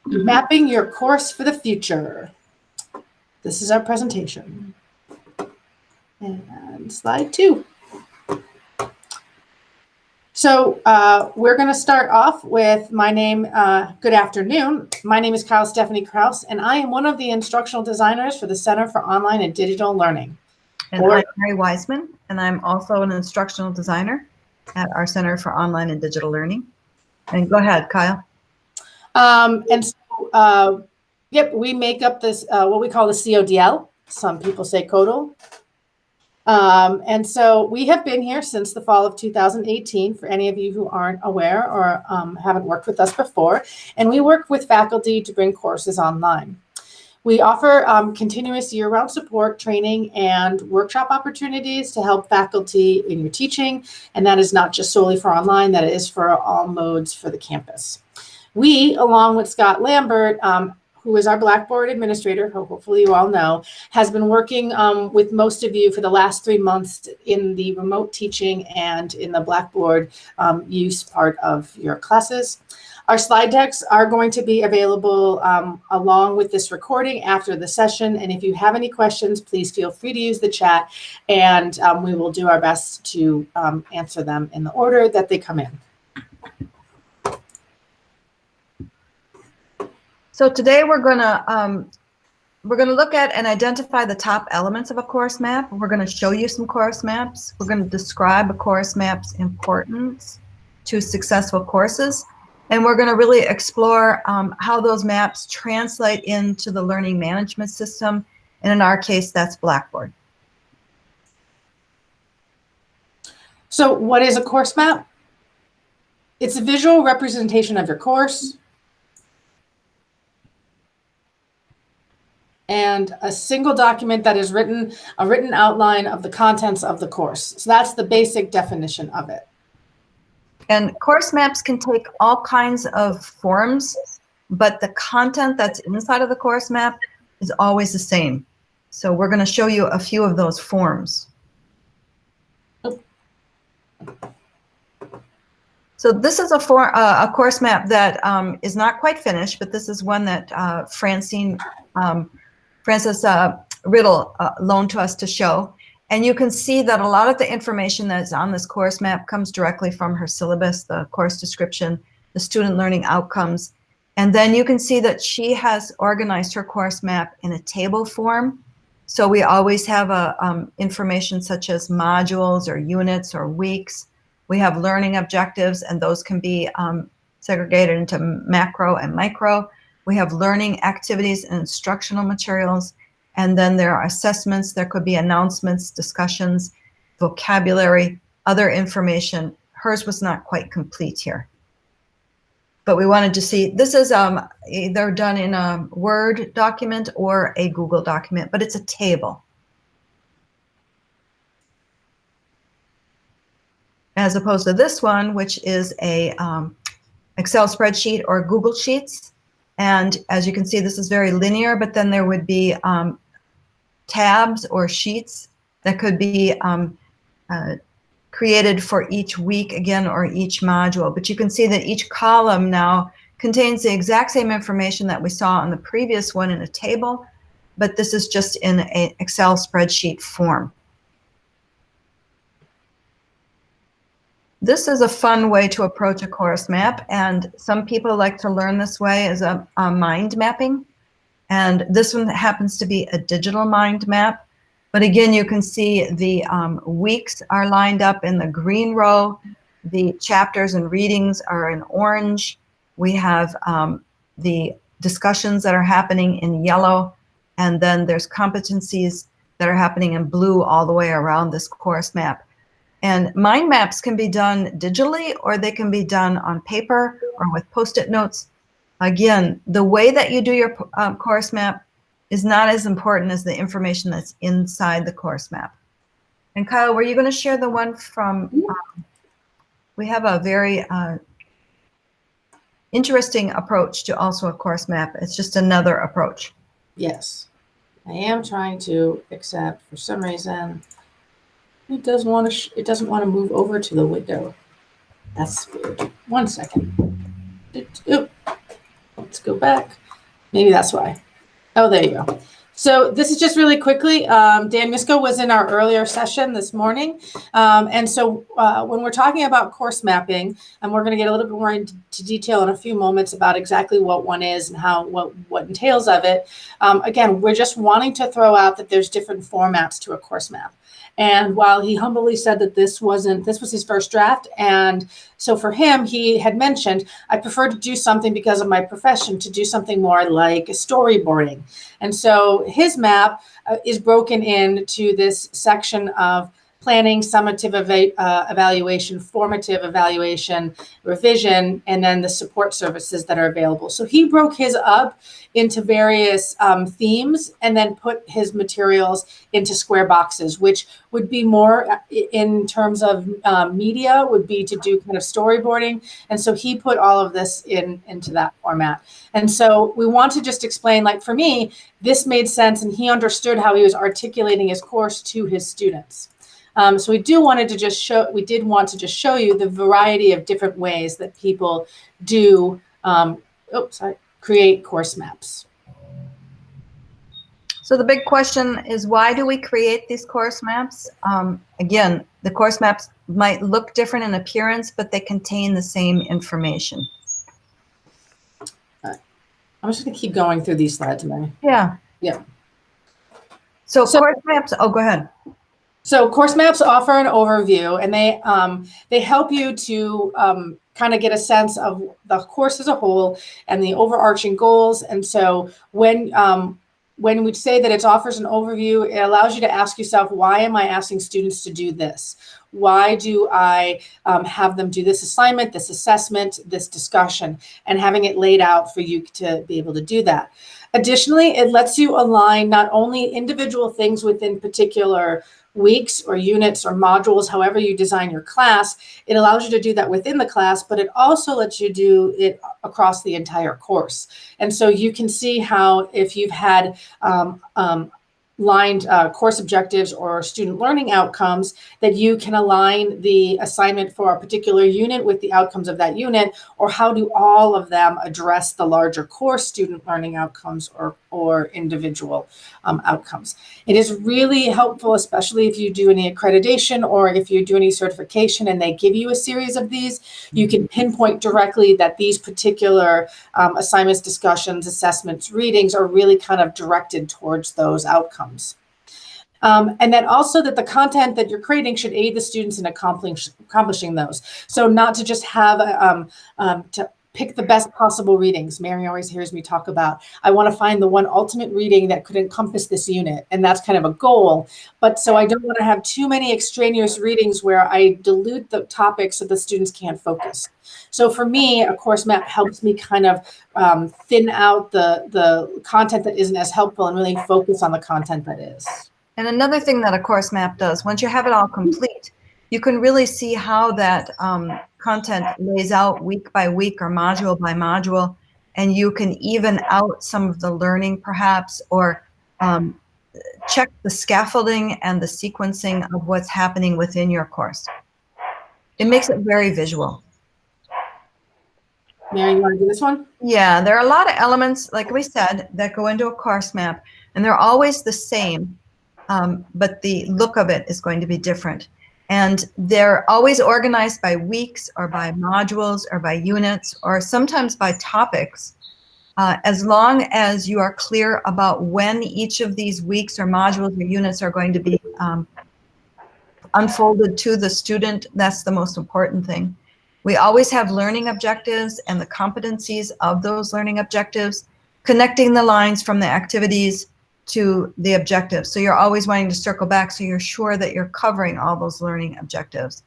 Mapping your course for the future. This is our presentation. And slide 2. So we're going to start off with my name. Good afternoon. My name is Kyle Stephanie Kraus, and I am one of the instructional designers for the Center for Online and Digital Learning. And I'm Mary Wiseman, and I'm also an instructional designer at our Center for Online and Digital Learning. And go ahead, Kyle. Yep, we make up this, what we call the CODL. Some people say CODL. And so we have been here since the fall of 2018, for any of you who aren't aware or haven't worked with us before. And we work with faculty to bring courses online. We offer continuous year-round support, training, and workshop opportunities to help faculty in your teaching. And that is not just solely for online, that is for all modes for the campus. We, along with Scott Lambert, who is our Blackboard administrator, who hopefully you all know, has been working with most of you for the last 3 months in the remote teaching and in the Blackboard use part of your classes. Our slide decks are going to be available along with this recording after the session. And if you have any questions, please feel free to use the chat, and we will do our best to answer them in the order that they come in. So today we're going to look at and identify the top elements of a course map. We're going to show you some course maps. We're going to describe a course map's importance to successful courses. And we're going to really explore how those maps translate into the learning management system. And in our case, that's Blackboard. So what is a course map? It's a visual representation of your course and a single document that is a written outline of the contents of the course. So that's the basic definition of it. And course maps can take all kinds of forms, but the content that's inside of the course map is always the same. So we're going to show you a few of those forms. So this is a course map that is not quite finished, but this is one that Frances Riddle loaned to us to show. And you can see that a lot of the information that's on this course map comes directly from her syllabus, the course description, the student learning outcomes. And then you can see that she has organized her course map in a table form. So we always have information such as modules or units or weeks. We have learning objectives, and those can be segregated into macro and micro. We have learning activities and instructional materials. And then there are assessments. There could be announcements, discussions, vocabulary, other information. Hers was not quite complete here. But we wanted to see, this is either done in a Word document or a Google document, but it's a table. As opposed to this one, which is a Excel spreadsheet or Google Sheets. And as you can see, this is very linear, but then there would be tabs or sheets that could be created for each week again or each module. But you can see that each column now contains the exact same information that we saw on the previous one in a table, but this is just in an Excel spreadsheet form. This is a fun way to approach a course map, and some people like to learn this way as a mind mapping. And this one happens to be a digital mind map. But again, you can see the weeks are lined up in the green row. The chapters and readings are in orange. We have the discussions that are happening in yellow. And then there's competencies that are happening in blue all the way around this course map. And mind maps can be done digitally, or they can be done on paper or with Post-it notes. Again, the way that you do your course map is not as important as the information that's inside the course map. And Kyle, were you going to share the one from, we have a very interesting approach to also a course map. It's just another approach. Yes, I am trying to, except for some reason, it doesn't want to move over to the window. That's weird. 1 second. Oop. let's go back. Maybe that's why. Oh, there you go. So this is just really quickly. Dan Misko was in our earlier session this morning. And so when we're talking about course mapping, and we're going to get a little bit more into detail in a few moments about exactly what one is and how what entails of it. Again, we're just wanting to throw out that there's different formats to a course map. And while he humbly said that this was his first draft, and so for him, he had mentioned, I prefer to do something because of my profession, to do something more like storyboarding. And so his map is broken into this section of planning, summative evaluation, formative evaluation, revision, and then the support services that are available. So he broke his up into various themes and then put his materials into square boxes, which would be more in terms of media, would be to do kind of storyboarding. And so he put all of this into that format. And so we want to just explain, like for me, this made sense and he understood how he was articulating his course to his students. So we did want to just show you the variety of different ways that people do create course maps. So the big question is, why do we create these course maps? Again, the course maps might look different in appearance, but they contain the same information. I'm just going to keep going through these slides, Mary. Yeah. Yeah. So course maps, oh, go ahead. So course maps offer an overview, and they help you to kind of get a sense of the course as a whole and the overarching goals. And so when we say that it offers an overview, it allows you to ask yourself, why am I asking students to do this? Why do I have them do this assignment, this assessment, this discussion, and having it laid out for you to be able to do that. Additionally, it lets you align not only individual things within particular weeks or units or modules, however you design your class. It allows you to do that within the class, but it also lets you do it across the entire course. And so you can see how if you've had lined course objectives or student learning outcomes, that you can align the assignment for a particular unit with the outcomes of that unit, or how do all of them address the larger course student learning outcomes or individual outcomes. It is really helpful, especially if you do any accreditation or if you do any certification and they give you a series of these, you can pinpoint directly that these particular assignments, discussions, assessments, readings are really kind of directed towards those outcomes. And then also that the content that you're creating should aid the students in accomplishing those. So not to just have to pick the best possible readings. Mary always hears me talk about, I want to find the one ultimate reading that could encompass this unit. And that's kind of a goal. But so I don't want to have too many extraneous readings where I dilute the topics so the students can't focus. So for me, a course map helps me kind of thin out the content that isn't as helpful and really focus on the content that is. And another thing that a course map does, once you have it all complete, you can really see how that content lays out week by week or module by module, and you can even out some of the learning perhaps, or check the scaffolding and the sequencing of what's happening within your course. It makes it very visual. Mary, you want to do this one? Yeah, there are a lot of elements, like we said, that go into a course map, and they're always the same, but the look of it is going to be different. And they're always organized by weeks or by modules or by units or sometimes by topics. As long as you are clear about when each of these weeks or modules or units are going to be unfolded to the student, that's the most important thing. We always have learning objectives and the competencies of those learning objectives, connecting the lines from the activities to the objectives. So you're always wanting to circle back so you're sure that you're covering all those learning objectives.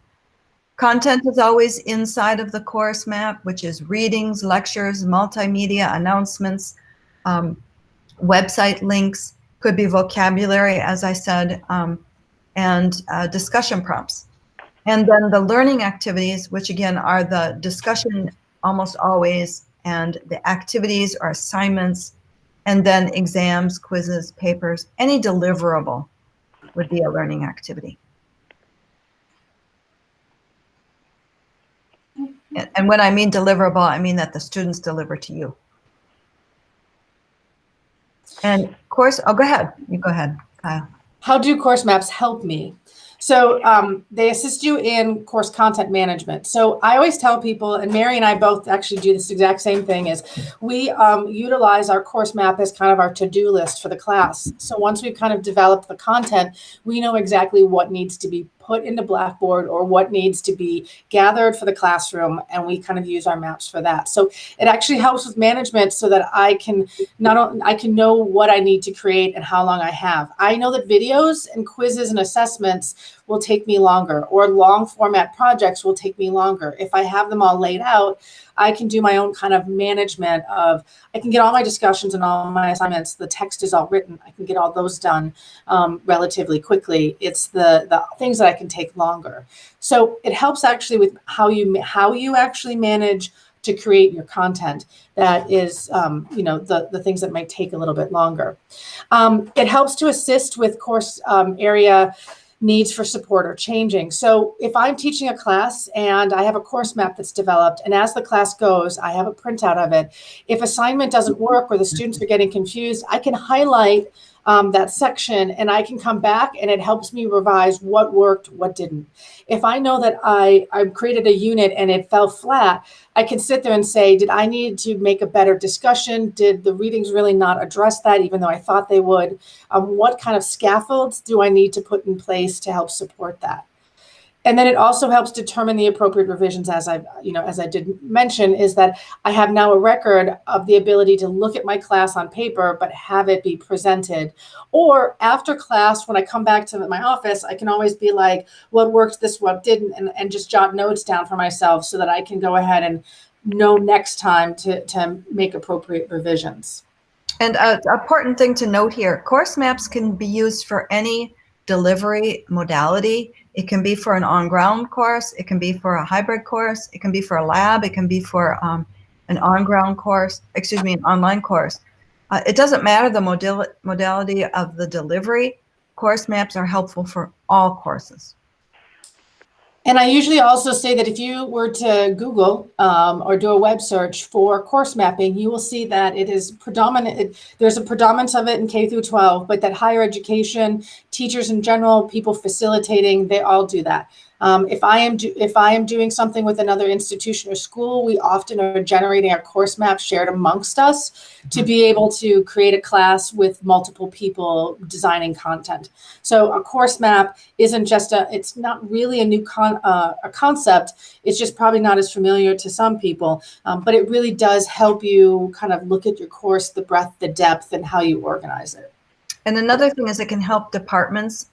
Content is always inside of the course map, which is readings, lectures, multimedia, announcements, website links, could be vocabulary, as I said, and discussion prompts. And then the learning activities, which again are the discussion almost always, and the activities or assignments, and then exams, quizzes, papers, any deliverable would be a learning activity. And when I mean deliverable, I mean that the students deliver to you. And course, oh, go ahead. You go ahead, Kyle. How do course maps help me? So they assist you in course content management. So I always tell people, and Mary and I both actually do this exact same thing, is we utilize our course map as kind of our to-do list for the class. So once we've kind of developed the content, we know exactly what needs to be put into Blackboard or what needs to be gathered for the classroom, and we kind of use our maps for that. So it actually helps with management so that I can know what I need to create and how long I have. I know that videos and quizzes and assessments will take me longer, or long format projects will take me longer. If I have them all laid out, I can do my own kind of management of, I can get all my discussions and all my assignments, the text is all written, I can get all those done relatively quickly. It's the things that I can take longer. So it helps actually with how you actually manage to create your content. That is, the things that might take a little bit longer. It helps to assist with course area needs for support are changing. So if I'm teaching a class and I have a course map that's developed, and as the class goes, I have a printout of it. If assignment doesn't work or the students are getting confused, I can highlight that section and I can come back and it helps me revise what worked, what didn't. If I know that I created a unit and it fell flat, I can sit there and say, did I need to make a better discussion? Did the readings really not address that, even though I thought they would? What kind of scaffolds do I need to put in place to help support that? And then it also helps determine the appropriate revisions, as I did mention, is that I have now a record of the ability to look at my class on paper, but have it be presented. Or after class, when I come back to my office, I can always be like, what worked, this, what didn't, and just jot notes down for myself so that I can go ahead and know next time to make appropriate revisions. And an important thing to note here, course maps can be used for any delivery modality. It can be for an on-ground course, it can be for a hybrid course, it can be for a lab, it can be for an on-ground course, an online course. It doesn't matter the modality of the delivery. Course maps are helpful for all courses. And I usually also say that if you were to Google or do a web search for course mapping, you will see that it is predominant. There's a predominance of it in K through 12, but that higher education, teachers in general, people facilitating, they all do that. If I am doing something with another institution or school, we often are generating a course map shared amongst us to be able to create a class with multiple people designing content. So a course map isn't just it's not really a new concept. It's just probably not as familiar to some people, but it really does help you kind of look at your course, the breadth, the depth, and how you organize it. And another thing is it can help departments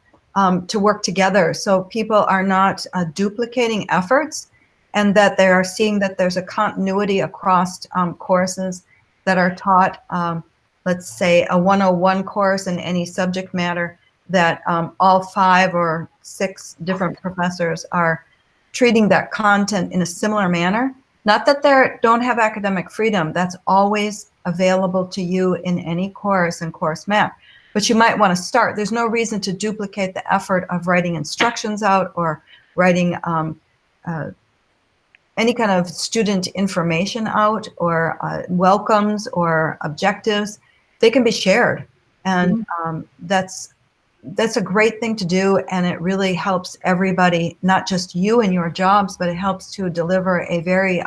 to work together, so people are not duplicating efforts, and that they are seeing that there's a continuity across courses that are taught. Let's say a 101 course in any subject matter, that all 5 or 6 different professors are treating that content in a similar manner. Not that they don't have academic freedom, that's always available to you in any course and course map. But you might want to start. There's no reason to duplicate the effort of writing instructions out or writing any kind of student information out, or welcomes or objectives. They can be shared, and that's a great thing to do, and it really helps everybody, not just you and your jobs, but it helps to deliver a very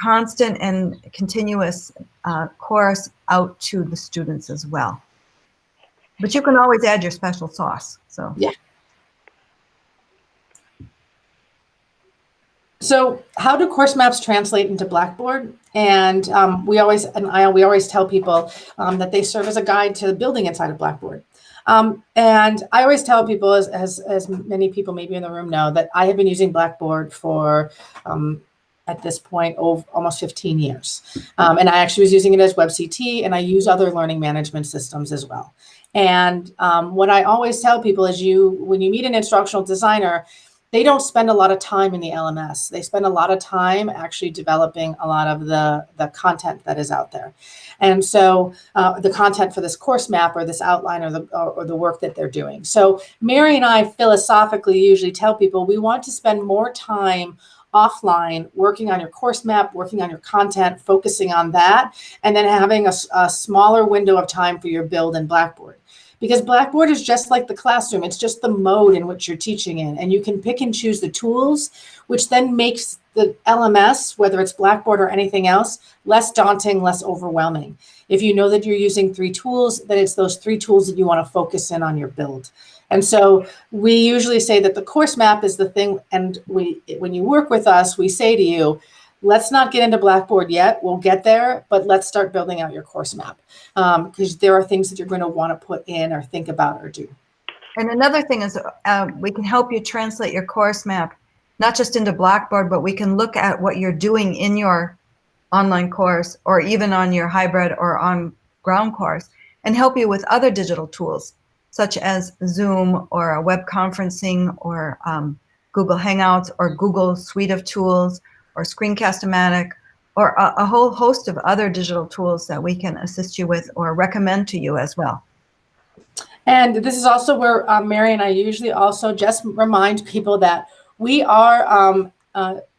constant and continuous course out to the students as well. But you can always add your special sauce. So yeah. So how do course maps translate into Blackboard? And we always tell people that they serve as a guide to building inside of Blackboard. And I always tell people, as many people maybe in the room know, that I have been using Blackboard for at this point almost 15 years. And I actually was using it as WebCT, and I use other learning management systems as well. And what I always tell people is when you meet an instructional designer, they don't spend a lot of time in the LMS. They spend a lot of time actually developing a lot of the content that is out there. And so the content for this course map or this outline or the work that they're doing. So Mary and I philosophically usually tell people we want to spend more time offline, working on your course map, working on your content, focusing on that, and then having a smaller window of time for your build in Blackboard. Because Blackboard is just like the classroom. It's just the mode in which you're teaching in. And you can pick and choose the tools, which then makes the LMS, whether it's Blackboard or anything else, less daunting, less overwhelming. If you know that you're using 3 tools, then it's those 3 tools that you want to focus in on your build. And so we usually say that the course map is the thing. And when you work with us, we say to you, let's not get into Blackboard yet. We'll get there, but let's start building out your course map, because there are things that you're going to want to put in or think about or do. And another thing is we can help you translate your course map, not just into Blackboard, but we can look at what you're doing in your online course or even on your hybrid or on ground course and help you with other digital tools, such as Zoom or a web conferencing or Google Hangouts or Google Suite of Tools or Screencast-O-Matic, or a whole host of other digital tools that we can assist you with or recommend to you as well. And this is also where Mary and I usually also just remind people that we are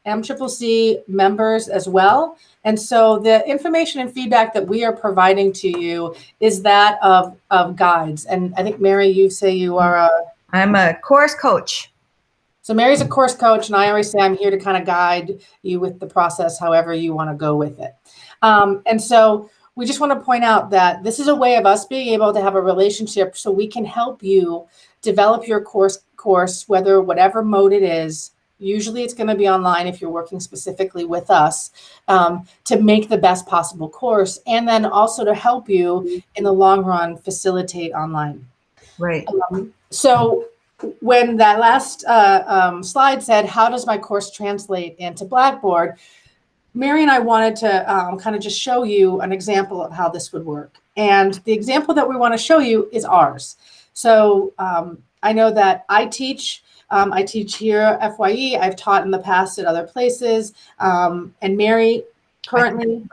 MCCC members as well. And so the information and feedback that we are providing to you is that of guides. And I think, Mary, you say you are I'm a course coach. So Mary's a course coach, and I always say I'm here to kind of guide you with the process, however you want to go with it. And so we just want to point out that this is a way of us being able to have a relationship so we can help you develop your course, whatever mode it is. Usually it's going to be online if you're working specifically with us, to make the best possible course, and then also to help you in the long run facilitate online. Right. So when that last slide said, how does my course translate into Blackboard? Mary and I wanted to kind of just show you an example of how this would work. And the example that we want to show you is ours. So I know that I teach here at FYE. I've taught in the past at other places. And Mary currently.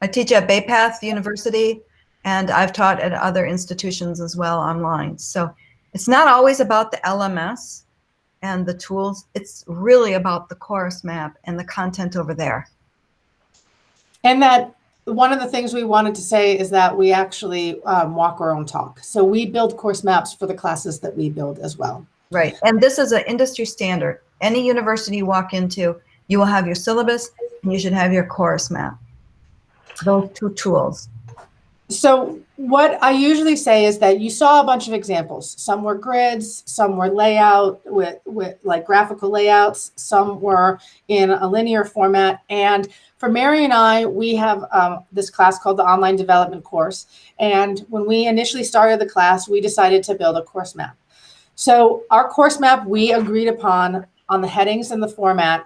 I teach at Bay Path University, and I've taught at other institutions as well online. So it's not always about the LMS and the tools. It's really about the course map and the content over there. And that one of the things we wanted to say is that we actually walk our own talk. So we build course maps for the classes that we build as well. Right. And this is an industry standard. Any university you walk into, you will have your syllabus and you should have your course map. Those 2 tools. So what I usually say is that you saw a bunch of examples. Some were grids, some were layout with like graphical layouts, some were in a linear format. And for Mary and I, we have this class called the Online Development Course. And when we initially started the class, we decided to build a course map. So our course map, we agreed upon on the headings and the format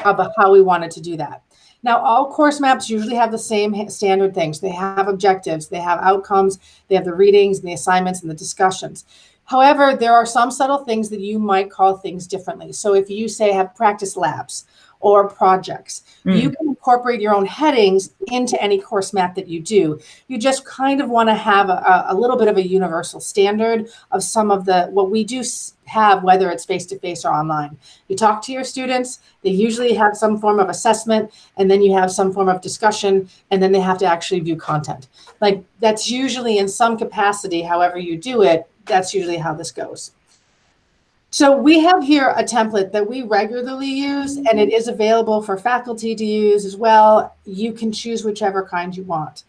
of how we wanted to do that. Now, all course maps usually have the same standard things. They have objectives, they have outcomes, they have the readings and the assignments and the discussions. However, there are some subtle things that you might call things differently. So if you say have practice labs or projects, you can incorporate your own headings into any course map that you do. You just kind of want to have a little bit of a universal standard of some of what we do have, whether it's face-to-face or online. You talk to your students, they usually have some form of assessment, and then you have some form of discussion, and then they have to actually view content. Like that's usually in some capacity, however you do it, that's usually how this goes. So we have here a template that we regularly use, and it is available for faculty to use as well. You can choose whichever kind you want.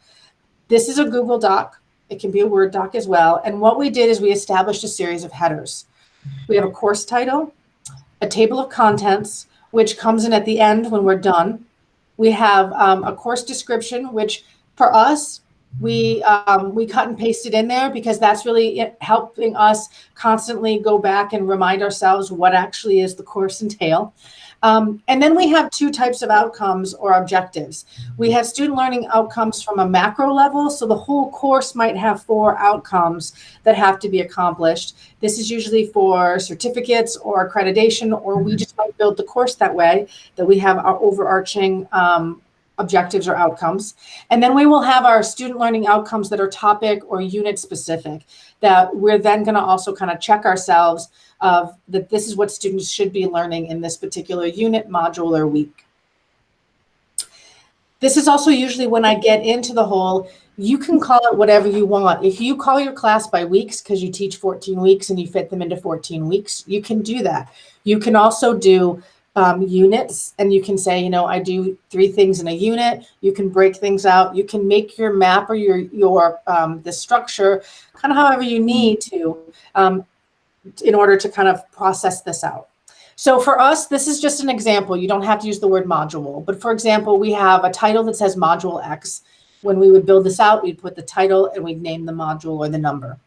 This is a Google Doc. It can be a Word doc as well. And what we did is we established a series of headers. We have a course title, a table of contents, which comes in at the end when we're done. We have a course description, which for us, we cut and pasted in there because that's really helping us constantly go back and remind ourselves what actually is the course entail. And then we have 2 types of outcomes or objectives. We have student learning outcomes from a macro level. So the whole course might have 4 outcomes that have to be accomplished. This is usually for certificates or accreditation, or we just might build the course that way, that we have our overarching objectives or outcomes. And then we will have our student learning outcomes that are topic or unit specific, that we're then going to also kind of check ourselves of that this is what students should be learning in this particular unit, module, or week. This is also usually when I get into the whole, you can call it whatever you want. If you call your class by weeks because you teach 14 weeks and you fit them into 14 weeks, you can do that. You can also do units, and you can say, I do 3 things in a unit. You can break things out. You can make your map or your the structure kind of however you need to in order to kind of process this out. So for us, this is just an example. You don't have to use the word module, but for example, we have a title that says module X. When we would build this out, we'd put the title and we'd name the module or the number.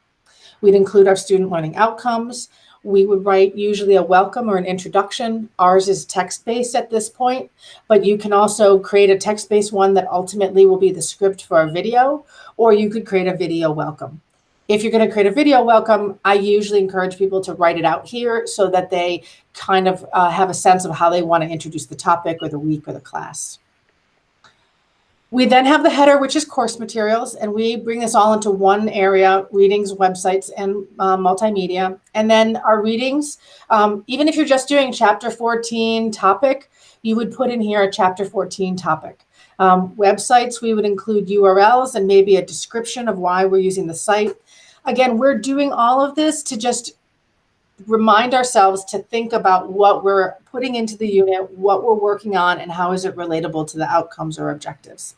We'd include our student learning outcomes. We would write usually a welcome or an introduction. Ours is text-based at this point, but you can also create a text-based one that ultimately will be the script for a video, or you could create a video welcome. If you're going to create a video welcome, I usually encourage people to write it out here so that they kind of have a sense of how they want to introduce the topic or the week or the class. We then have the header, which is course materials, and we bring this all into one area: readings, websites, and multimedia. And then our readings, even if you're just doing chapter 14 topic, you would put in here a chapter 14 topic. Websites, we would include URLs and maybe a description of why we're using the site. Again, we're doing all of this to just remind ourselves to think about what we're putting into the unit, what we're working on, and how is it relatable to the outcomes or objectives.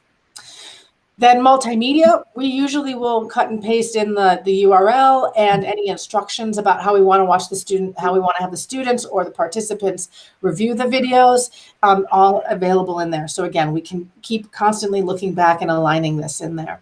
Then multimedia, we usually will cut and paste in the URL and any instructions about how we want to watch the student, how we want to have the students or the participants review the videos, all available in there. So again, we can keep constantly looking back and aligning this in there.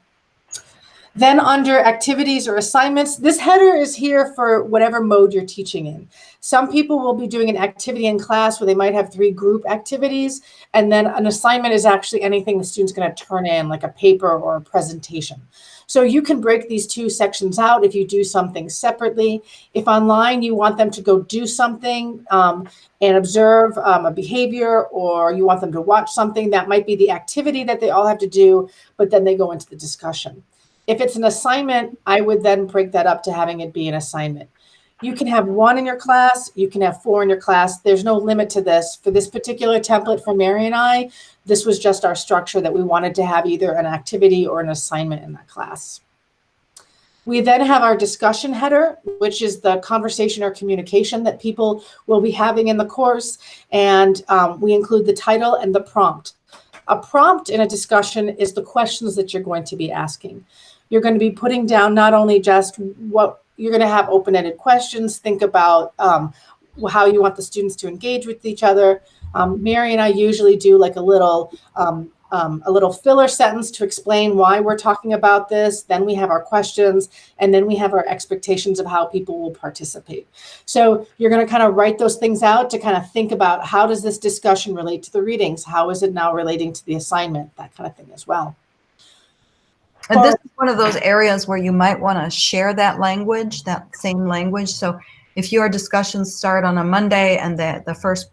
Then under activities or assignments, this header is here for whatever mode you're teaching in. Some people will be doing an activity in class where they might have 3 group activities, and then an assignment is actually anything the student's going to turn in, like a paper or a presentation. So you can break these 2 sections out if you do something separately. If online you want them to go do something and observe a behavior, or you want them to watch something, that might be the activity that they all have to do, but then they go into the discussion. If it's an assignment, I would then break that up to having it be an assignment. You can have 1 in your class, you can have 4 in your class. There's no limit to this. For this particular template for Mary and I, this was just our structure that we wanted to have either an activity or an assignment in that class. We then have our discussion header, which is the conversation or communication that people will be having in the course. And we include the title and the prompt. A prompt in a discussion is the questions that you're going to be asking. You're going to be putting down not only just what you're going to have open-ended questions, think about how you want the students to engage with each other. Mary and I usually do like a little filler sentence to explain why we're talking about this. Then we have our questions, and then we have our expectations of how people will participate. So you're going to kind of write those things out to kind of think about, how does this discussion relate to the readings? How is it now relating to the assignment? That kind of thing as well. And this is one of those areas where you might want to share that language, that same language. So if your discussions start on a Monday and the first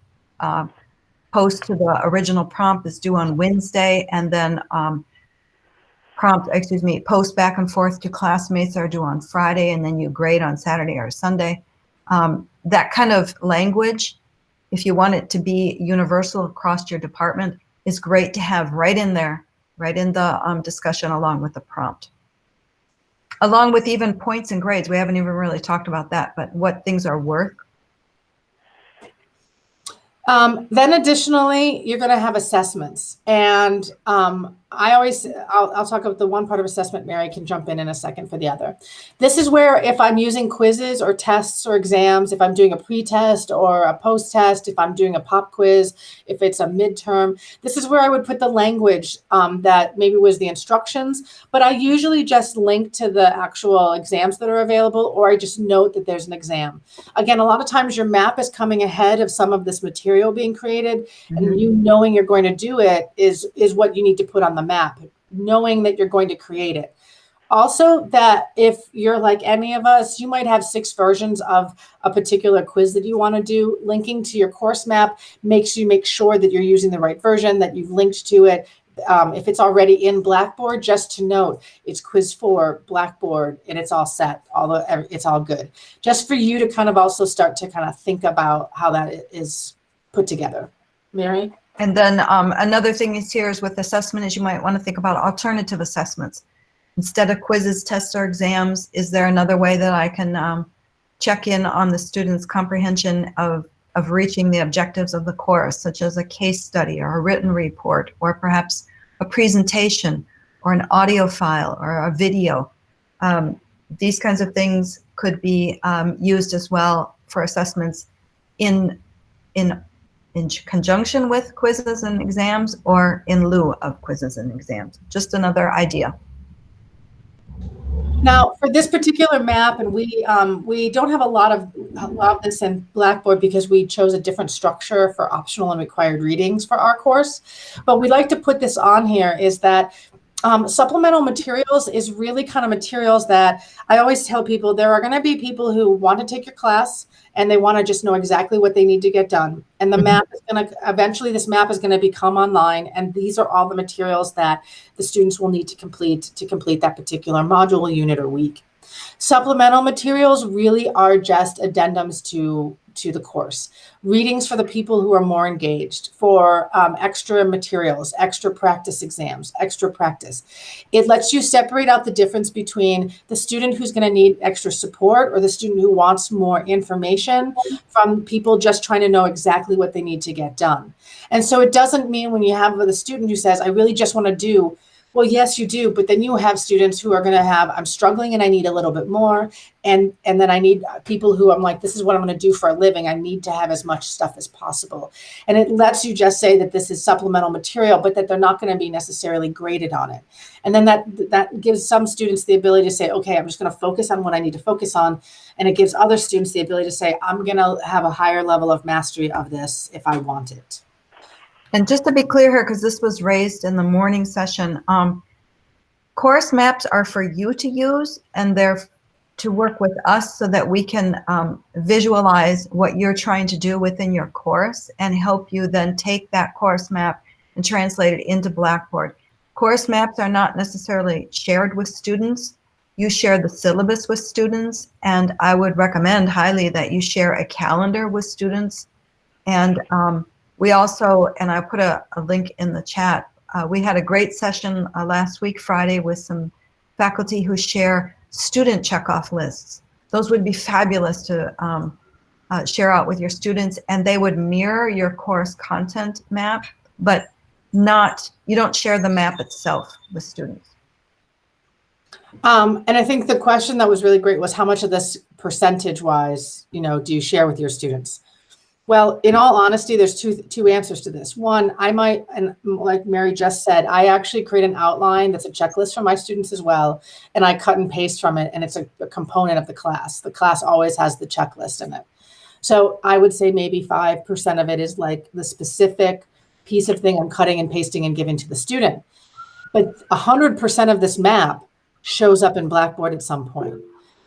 post to the original prompt is due on Wednesday, and then post back and forth to classmates are due on Friday, and then you grade on Saturday or Sunday. That kind of language, if you want it to be universal across your department, is great to have right in there, right in the discussion along with the prompt. Along with even points and grades. We haven't even really talked about that, but what things are worth. Then additionally, you're going to have assessments. And I'll talk about the one part of assessment. Mary can jump in a second for the other. This is where, if I'm using quizzes or tests or exams, if I'm doing a pre-test or a post-test, if I'm doing a pop quiz, if it's a midterm, this is where I would put the language that maybe was the instructions, but I usually just link to the actual exams that are available, or I just note that there's an exam. Again, a lot of times your map is coming ahead of some of this material being created, and you knowing you're going to do it is what you need to put on the map, knowing that you're going to create it. Also, that if you're like any of us, you might have 6 versions of a particular quiz that you want to do. Linking to your course map makes you make sure that you're using the right version, that you've linked to it. if it's already in Blackboard, just to note, it's quiz 4, Blackboard, and it's all set, it's all good. Just for you to kind of also start to kind of think about how that is put together. Mary? And then another thing is here is with assessment is you might want to think about alternative assessments. Instead of quizzes, tests, or exams, is there another way that I can check in on the student's comprehension of reaching the objectives of the course, such as a case study or a written report, or perhaps a presentation or an audio file or a video. These kinds of things could be used as well for assessments in conjunction with quizzes and exams or in lieu of quizzes and exams. Just another idea. Now, for this particular map, and we don't have a lot of this in Blackboard because we chose a different structure for optional and required readings for our course. But we'd like to put this on here is that supplemental materials is really kind of materials that I always tell people there are going to be people who want to take your class and they want to just know exactly what they need to get done. And the map is going to, eventually this map is going to become online. And these are all the materials that the students will need to complete that particular module, unit, or week. Supplemental materials really are just addendums to the course. Readings for the people who are more engaged, for extra materials, extra practice exams, extra practice. It lets you separate out the difference between the student who's going to need extra support or the student who wants more information from people just trying to know exactly what they need to get done. And so it doesn't mean when you have the student who says, I really just want to do, well, yes, you do, but then you have students who are going to have, I'm struggling and I need a little bit more. And then I need people who I'm like, this is what I'm going to do for a living. I need to have as much stuff as possible. And it lets you just say that this is supplemental material, but that they're not going to be necessarily graded on it. And then that gives some students the ability to say, okay, I'm just going to focus on what I need to focus on. And it gives other students the ability to say, I'm going to have a higher level of mastery of this if I want it. And just to be clear here, because this was raised in the morning session, course maps are for you to use, and they're to work with us so that we can visualize what you're trying to do within your course and help you then take that course map and translate it into Blackboard. Course maps are not necessarily shared with students. You share the syllabus with students, and I would recommend highly that you share a calendar with students. And we also, and I put a link in the chat, we had a great session last week, Friday, with some faculty who share student checkoff lists. Those would be fabulous to share out with your students, and they would mirror your course content map, but you don't share the map itself with students. And I think the question that was really great was how much of this percentage-wise, do you share with your students? Well, in all honesty, there's two answers to this. One, I might, and like Mary just said, I actually create an outline that's a checklist for my students as well, and I cut and paste from it, and it's a component of the class. The class always has the checklist in it. So I would say maybe 5% of it is like the specific piece of thing I'm cutting and pasting and giving to the student. But 100% of this map shows up in Blackboard at some point.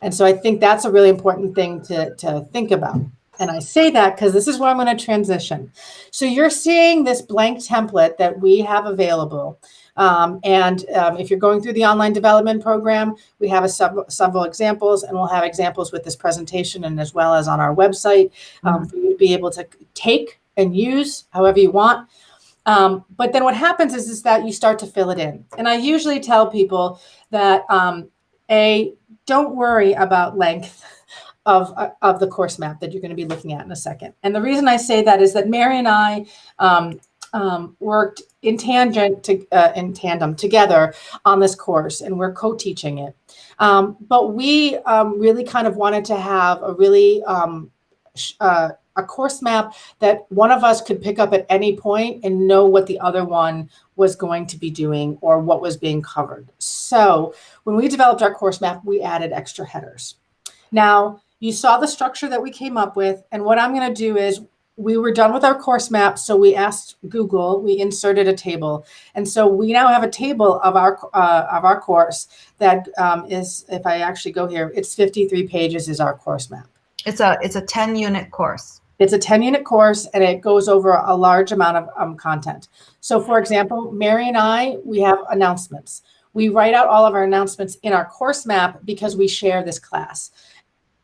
And so I think that's a really important thing to think about. And I say that because this is where I'm going to transition. So you're seeing this blank template that we have available. If you're going through the online development program, we have several examples, and we'll have examples with this presentation and as well as on our website for you to be able to take and use however you want. But then what happens is that you start to fill it in. And I usually tell people that, don't worry about length of the course map that you're going to be looking at in a second. And the reason I say that is that Mary and I worked in tandem together on this course, and we're co-teaching it. But we really kind of wanted to have a really a course map that one of us could pick up at any point and know what the other one was going to be doing or what was being covered. So when we developed our course map, we added extra headers. Now, you saw the structure that we came up with, and what I'm going to do is we were done with our course map, so we asked Google, we inserted a table, and so we now have a table of our course that is, if I actually go here, it's 53 pages is our course map. It's a 10-unit course. It's a 10-unit course, and it goes over a large amount of content. So for example, Mary and I, we have announcements. We write out all of our announcements in our course map because we share this class.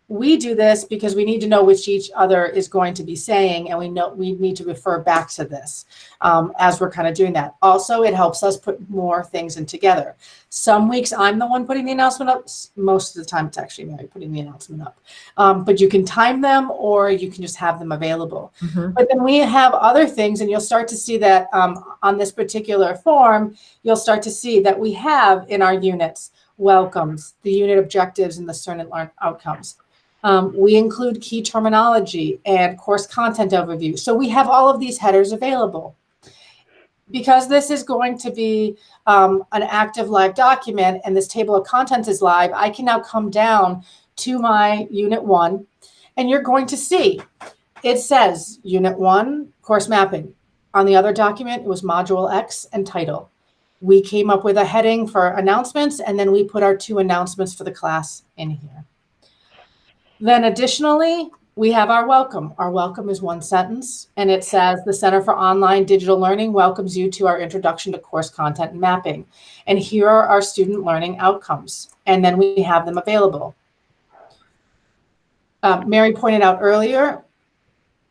We do this because we need to know which each other is going to be saying, and we know we need to refer back to this as we're kind of doing that. Also, it helps us put more things in together. Some weeks I'm the one putting the announcement up. Most of the time it's actually Mary putting the announcement up. But you can time them, or you can just have them available. But then we have other things, and you'll start to see that on this particular form, you'll start to see that we have in our units welcomes, the unit objectives, and the student learn outcomes. We include key terminology and course content overview. So we have all of these headers available. Because this is going to be an active live document, and this table of contents is live, I can now come down to my Unit 1, and you're going to see it says Unit 1, course mapping. On the other document, it was Module X and title. We came up with a heading for announcements, and then we put our 2 announcements for the class in here. Then additionally, we have our welcome. Our welcome is 1 sentence, and it says the Center for Online Digital Learning welcomes you to our introduction to course content and mapping. And here are our student learning outcomes. And then we have them available. Mary pointed out earlier,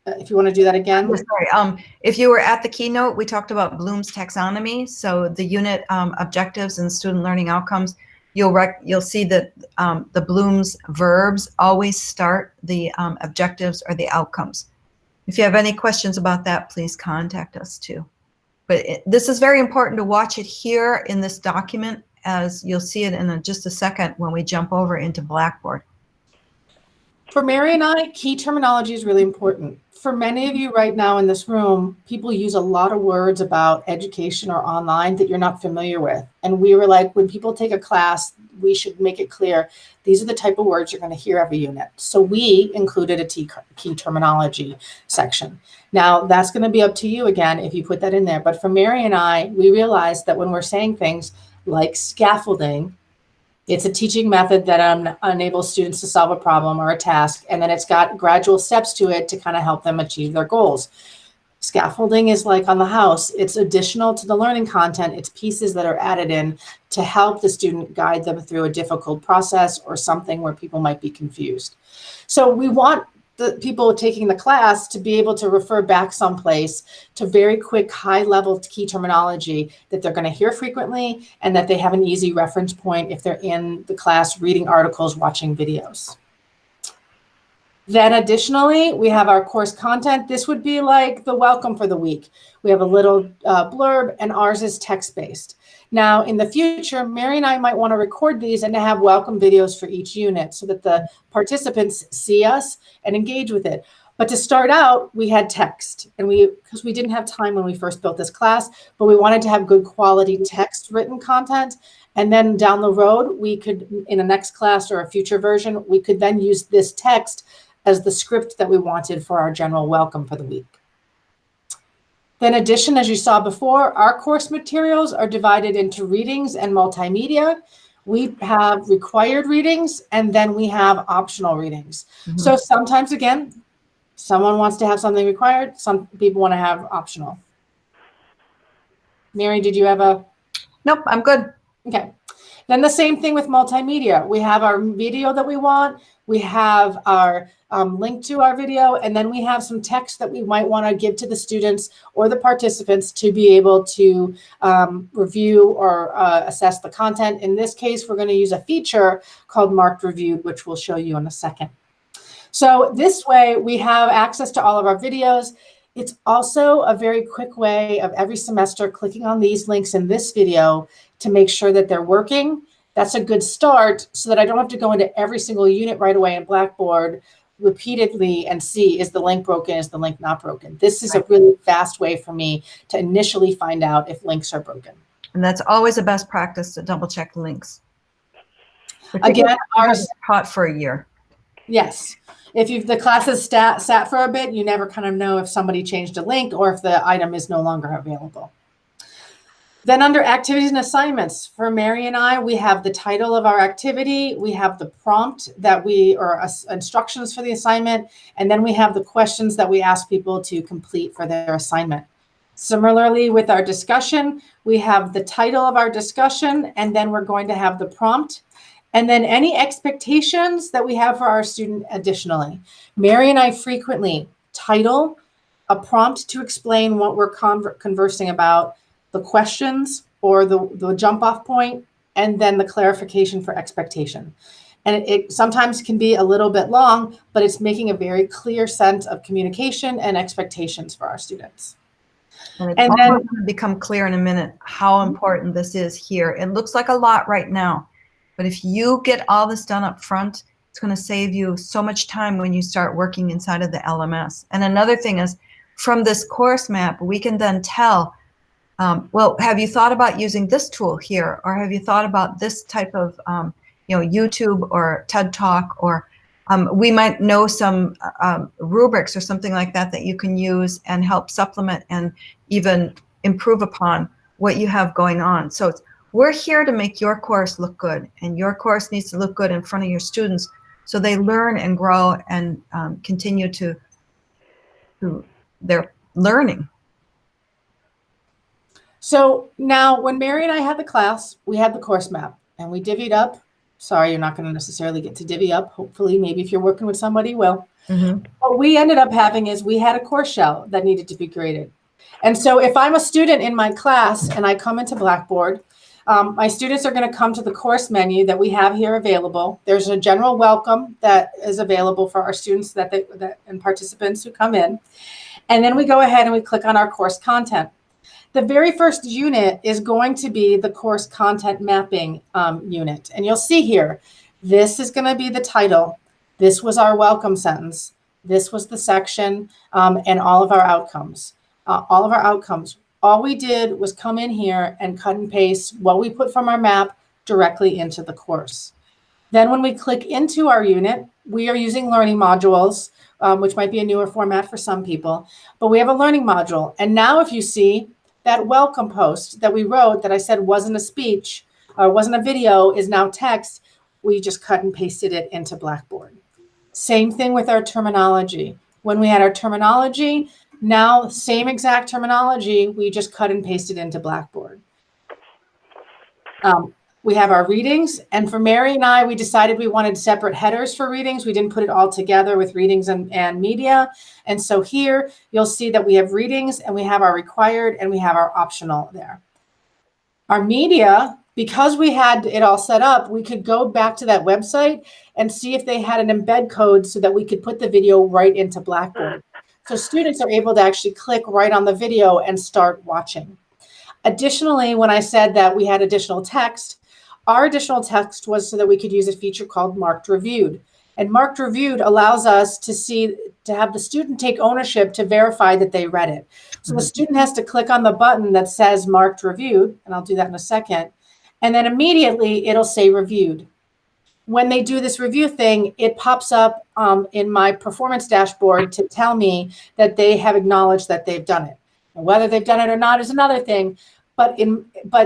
if you want to do that again. Oh, sorry. If you were at the keynote, we talked about Bloom's taxonomy. So the unit objectives and student learning outcomes, you'll see that the Bloom's verbs always start the objectives or the outcomes. If you have any questions about that, please contact us too. But this is very important to watch it here in this document, as you'll see it in just a second when we jump over into Blackboard. For Mary and I, key terminology is really important. For many of you right now in this room, people use a lot of words about education or online that you're not familiar with. And we were like, when people take a class, we should make it clear, these are the type of words you're going to hear every unit. So we included a key terminology section. Now, that's going to be up to you again if you put that in there. But for Mary and I, we realized that when we're saying things like scaffolding, it's a teaching method that enables students to solve a problem or a task, and then it's got gradual steps to it to kind of help them achieve their goals. Scaffolding is like on the house. It's additional to the learning content. It's pieces that are added in to help the student guide them through a difficult process or something where people might be confused. So we want the people taking the class to be able to refer back someplace to very quick, high-level key terminology that they're going to hear frequently, and that they have an easy reference point if they're in the class reading articles, watching videos. Then additionally, we have our course content. This would be like the welcome for the week. We have a little blurb, and ours is text-based. Now, in the future, Mary and I might want to record these and to have welcome videos for each unit so that the participants see us and engage with it. But to start out, we had text, and because we didn't have time when we first built this class, but we wanted to have good quality text written content. And then down the road, we could, in a next class or a future version, we could then use this text as the script that we wanted for our general welcome for the week. Then in addition, as you saw before, our course materials are divided into readings and multimedia. We have required readings, and then we have optional readings. So sometimes, again, someone wants to have something required. Some people want to have optional. Mary, did you have a? Nope, I'm good. Okay. Then the same thing with multimedia. We have our video that we want. We have our link to our video, and then we have some text that we might want to give to the students or the participants to be able to review or assess the content. In this case, we're going to use a feature called Marked Reviewed, which we'll show you in a second. So this way, we have access to all of our videos. It's also a very quick way of every semester clicking on these links in this video to make sure that they're working. That's a good start so that I don't have to go into every single unit right away in Blackboard repeatedly and see, is the link broken, is the link not broken? This is a really fast way for me to initially find out if links are broken. And that's always a best practice to double check the links. Again, ours taught for a year. Yes. If the class has sat for a bit, you never kind of know if somebody changed a link or if the item is no longer available. Then under activities and assignments, for Mary and I, we have the title of our activity, we have the prompt or instructions for the assignment, and then we have the questions that we ask people to complete for their assignment. Similarly, with our discussion, we have the title of our discussion, and then we're going to have the prompt, and then any expectations that we have for our student additionally. Mary and I frequently title a prompt to explain what we're conversing about, the questions or the jump off point, and then the clarification for expectation. And it sometimes can be a little bit long, but it's making a very clear sense of communication and expectations for our students. And it's all going to become clear in a minute how important this is here. It looks like a lot right now, but if you get all this done up front, it's going to save you so much time when you start working inside of the LMS. And another thing is, from this course map, we can then tell, well, have you thought about using this tool here? Or have you thought about this type of, YouTube or TED Talk? Or we might know some rubrics or something like that that you can use and help supplement and even improve upon what you have going on. So we're here to make your course look good, and your course needs to look good in front of your students so they learn and grow and continue to their learning. So now when Mary and I had the class, we had the course map and we divvied up. Sorry, you're not going to necessarily get to divvy up. Hopefully, maybe if you're working with somebody, you will. What we ended up having is we had a course shell that needed to be graded. And so if I'm a student in my class and I come into Blackboard, my students are going to come to the course menu that we have here available. There's a general welcome that is available for our students and participants who come in. And then we go ahead and we click on our course content. The very first unit is going to be the course content mapping unit. And you'll see here, this is going to be the title. This was our welcome sentence. This was the section and all of our outcomes. All we did was come in here and cut and paste what we put from our map directly into the course. Then when we click into our unit, we are using learning modules, which might be a newer format for some people, but we have a learning module. And now if you see, that welcome post that we wrote that I said wasn't a speech or wasn't a video is now text, we just cut and pasted it into Blackboard. Same thing with our terminology. When we had our terminology, now same exact terminology, we just cut and pasted into Blackboard. We have our readings, and for Mary and I, we decided we wanted separate headers for readings. We didn't put it all together with readings and media. And so here you'll see that we have readings and we have our required and we have our optional there. Our media, because we had it all set up, we could go back to that website and see if they had an embed code so that we could put the video right into Blackboard. So students are able to actually click right on the video and start watching. Additionally, when I said that we had additional text, our additional text was so that we could use a feature called Marked Reviewed. And Marked Reviewed allows us to have the student take ownership to verify that they read it. So the student has to click on the button that says Marked Reviewed, and I'll do that in a second, and then immediately it'll say Reviewed. When they do this review thing, it pops up in my performance dashboard to tell me that they have acknowledged that they've done it. And whether they've done it or not is another thing, but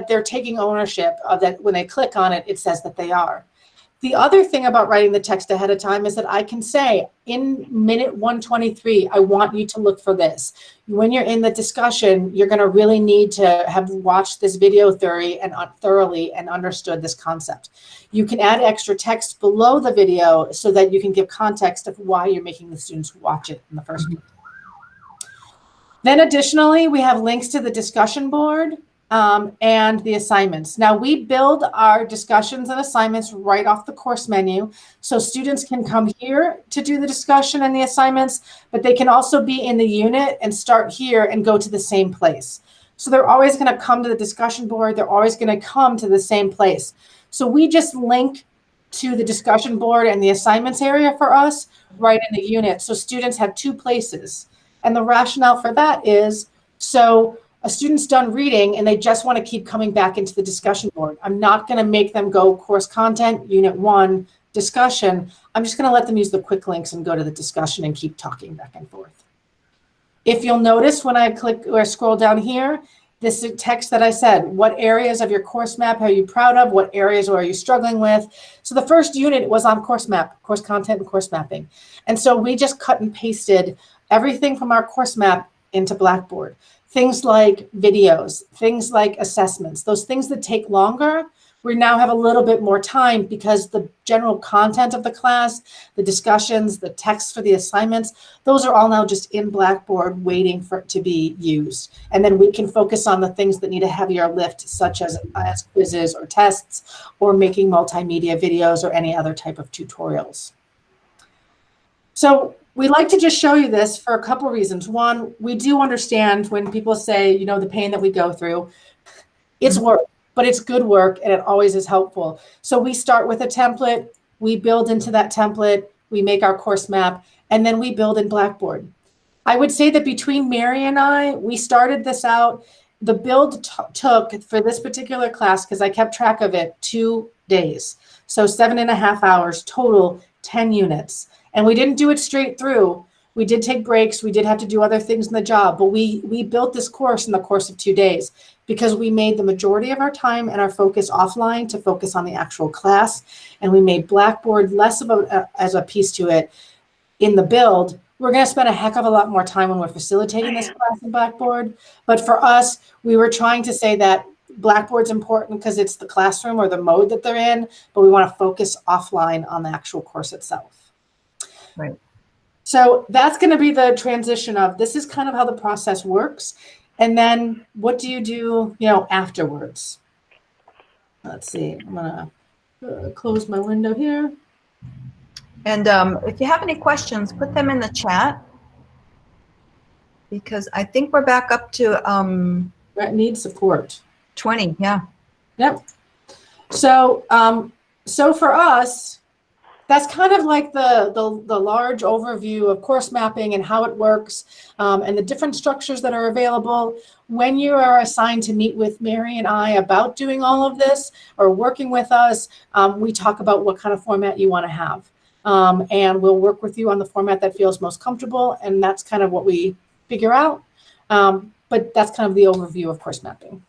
they're taking ownership of that. When they click on it, it says that they are. The other thing about writing the text ahead of time is that I can say in minute 123, I want you to look for this. When you're in the discussion, you're going to really need to have watched this video thoroughly and understood this concept. You can add extra text below the video so that you can give context of why you're making the students watch it in the first place. Then additionally, we have links to the discussion board and the assignments. Now we build our discussions and assignments right off the course menu. So students can come here to do the discussion and the assignments, but they can also be in the unit and start here and go to the same place. So they're always going to come to the discussion board. They're always going to come to the same place. So we just link to the discussion board and the assignments area for us right in the unit. So students have two places. And the rationale for that is, so a student's done reading and they just want to keep coming back into the discussion board. I'm not going to make them go course content, unit 1, discussion. I'm just going to let them use the quick links and go to the discussion and keep talking back and forth. If you'll notice when I click or scroll down here, this text that I said, what areas of your course map are you proud of? What areas are you struggling with? So the first unit was on course map, course content and course mapping. And so we just cut and pasted everything from our course map into Blackboard. Things like videos, things like assessments, those things that take longer, we now have a little bit more time because the general content of the class, the discussions, the text for the assignments, those are all now just in Blackboard waiting for it to be used. And then we can focus on the things that need a heavier lift, such as quizzes or tests, or making multimedia videos or any other type of tutorials. So we like to just show you this for a couple of reasons. One, we do understand when people say, you know, the pain that we go through, it's work. But it's good work and it always is helpful. So we start with a template, we build into that template, we make our course map, and then we build in Blackboard. I would say that between Mary and I, we started this out. The build took for this particular class, because I kept track of it, 2 days. So 7.5 hours total, 10 units. And we didn't do it straight through. We did take breaks. We did have to do other things in the job, but we built this course in the course of 2 days because we made the majority of our time and our focus offline to focus on the actual class. And we made Blackboard less of as a piece to it in the build. We're going to spend a heck of a lot more time when we're facilitating this class in Blackboard. But for us, we were trying to say that Blackboard's important because it's the classroom or the mode that they're in, but we want to focus offline on the actual course itself. Right. So that's going to be the transition of, this is kind of how the process works. And then what do you do, you know, afterwards? Let's see, I'm going to close my window here. And if you have any questions, put them in the chat, because I think we're back up to That needs support. 20. Yeah. Yep. So, so for us, that's kind of like the large overview of course mapping and how it works, and the different structures that are available. When you are assigned to meet with Mary and I about doing all of this or working with us, we talk about what kind of format you want to have. And we'll work with you on the format that feels most comfortable, and that's kind of what we figure out. But that's kind of the overview of course mapping.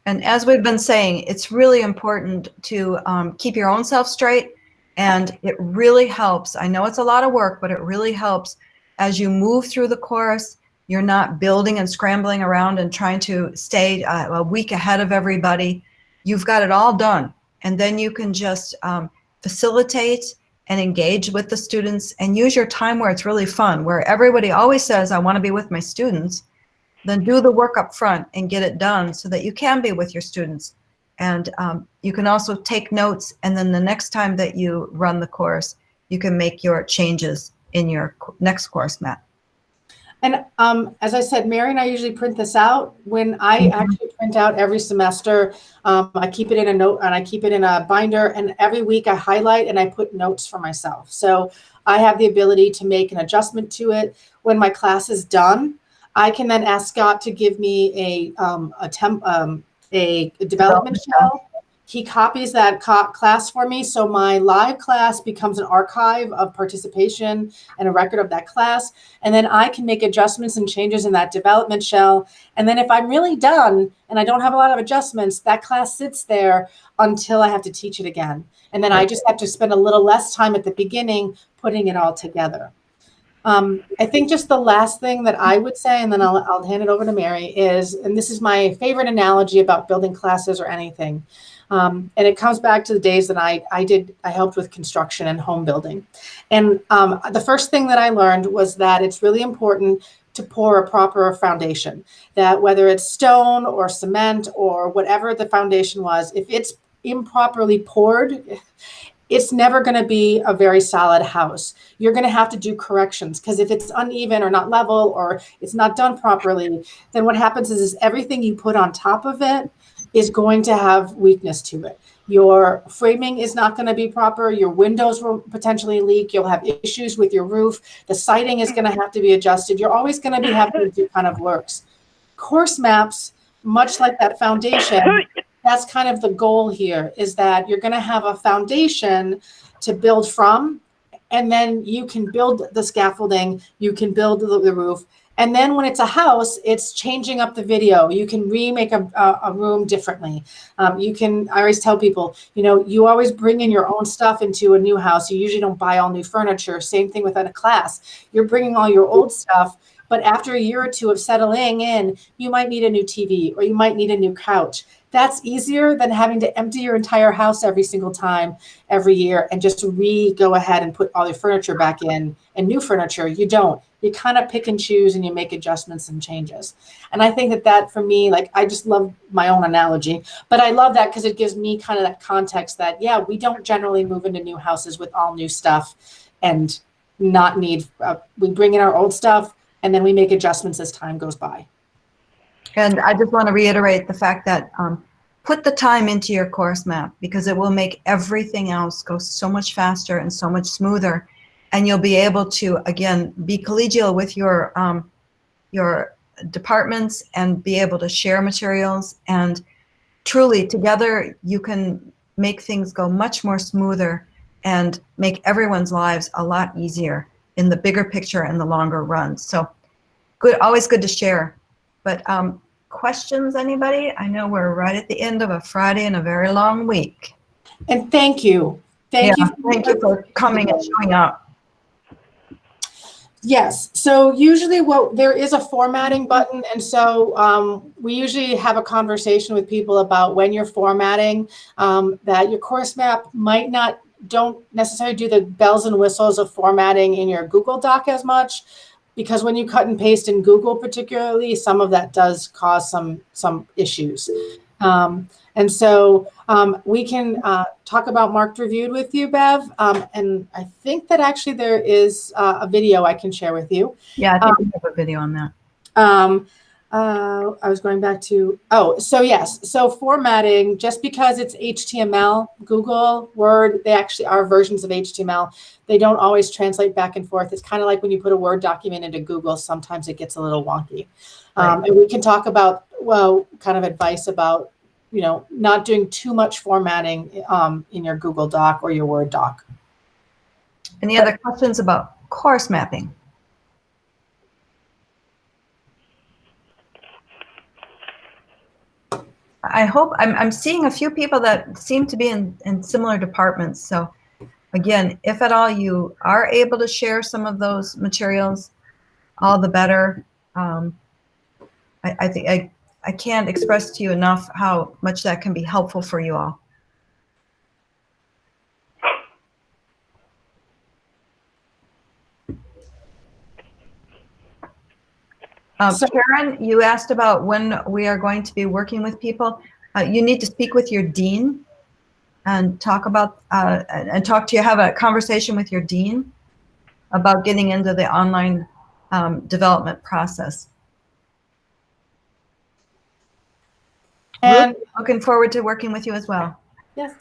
And as we've been saying, it's really important to keep your own self straight. And it really helps. I know it's a lot of work, but it really helps as you move through the course. You're not building and scrambling around and trying to stay a week ahead of everybody. You've got it all done. And then you can just facilitate and engage with the students and use your time where it's really fun, where everybody always says, I want to be with my students. Then do the work up front and get it done so that you can be with your students. And you can also take notes, and then the next time that you run the course, you can make your changes in your next course map. And as I said, Mary and I usually print this out. When I actually print out every semester, I keep it in a note and I keep it in a binder, and every week I highlight and I put notes for myself. So I have the ability to make an adjustment to it. When my class is done, I can then ask Scott to give me a development shell. He copies that class for me, so my live class becomes an archive of participation and a record of that class. And then I can make adjustments and changes in that development shell. And then if I'm really done and I don't have a lot of adjustments, that class sits there until I have to teach it again. And then I just have to spend a little less time at the beginning putting it all together. I think just the last thing that I would say, and then I'll hand it over to Mary, is, and this is my favorite analogy about building classes or anything, and it comes back to the days that I helped with construction and home building. And the first thing that I learned was that it's really important to pour a proper foundation, that whether it's stone or cement or whatever the foundation was, if it's improperly poured, it's never going to be a very solid house. You're going to have to do corrections, because if it's uneven or not level or it's not done properly, then what happens is everything you put on top of it is going to have weakness to it. Your framing is not going to be proper. Your windows will potentially leak. You'll have issues with your roof. The siding is going to have to be adjusted. You're always going to be having to do kind of works. Course maps, much like that foundation, that's kind of the goal here, is that you're going to have a foundation to build from, and then you can build the scaffolding, you can build the roof, And then when it's a house, it's changing up the video. You can remake a room differently. I always tell people, you always bring in your own stuff into a new house. You usually don't buy all new furniture. Same thing within a class. You're bringing all your old stuff, but after a year or two of settling in, you might need a new TV or you might need a new couch. That's easier than having to empty your entire house every single time, every year, and just go ahead and put all your furniture back in and new furniture. You don't. You kind of pick and choose and you make adjustments and changes. And I think that for me, like, I just love my own analogy, but I love that because it gives me kind of that context that, yeah, we don't generally move into new houses with all new stuff and not need, we bring in our old stuff and then we make adjustments as time goes by. And I just want to reiterate the fact that put the time into your course map, because it will make everything else go so much faster and so much smoother. And you'll be able to, again, be collegial with your departments and be able to share materials. And truly, together, you can make things go much more smoother and make everyone's lives a lot easier in the bigger picture and the longer run. So good, always good to share. But questions, anybody? I know we're right at the end of a Friday and a very long week. And thank you. Thank you for coming and showing up. Yes. So usually there is a formatting button. And so we usually have a conversation with people about when you're formatting, that your course map don't necessarily do the bells and whistles of formatting in your Google Doc as much, because when you cut and paste in Google particularly, some of that does cause some issues. And so we can talk about Marked Reviewed with you, Bev. And I think that actually there is a video I can share with you. Yeah, I think we have a video on that. I was going back to, so yes. So formatting, just because it's HTML, Google, Word, they actually are versions of HTML. They don't always translate back and forth. It's kind of like when you put a Word document into Google, sometimes it gets a little wonky. Right. And we can talk about, kind of advice about, not doing too much formatting in your Google Doc or your Word doc. Any other questions about course mapping? I hope I'm seeing a few people that seem to be in similar departments. So again, if at all you are able to share some of those materials, all the better. I think I can't express to you enough how much that can be helpful for you all. Karen, you asked about when we are going to be working with people. You need to speak with your dean and talk about have a conversation with your dean about getting into the online development process. And looking forward to working with you as well. Yes.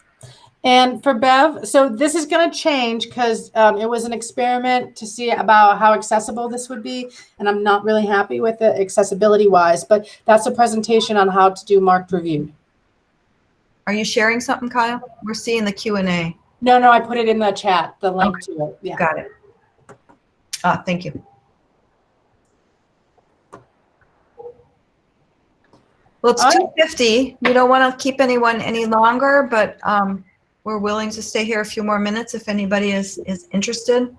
And for Bev, so this is going to change because it was an experiment to see about how accessible this would be. And I'm not really happy with it accessibility wise, but that's a presentation on how to do Marked Reviewed. Are you sharing something, Kyle? We're seeing the Q&A. No, I put it in the chat, the link to it. Yeah. Got it. Thank you. Well, it's 2:50. We don't want to keep anyone any longer, but we're willing to stay here a few more minutes if anybody is interested.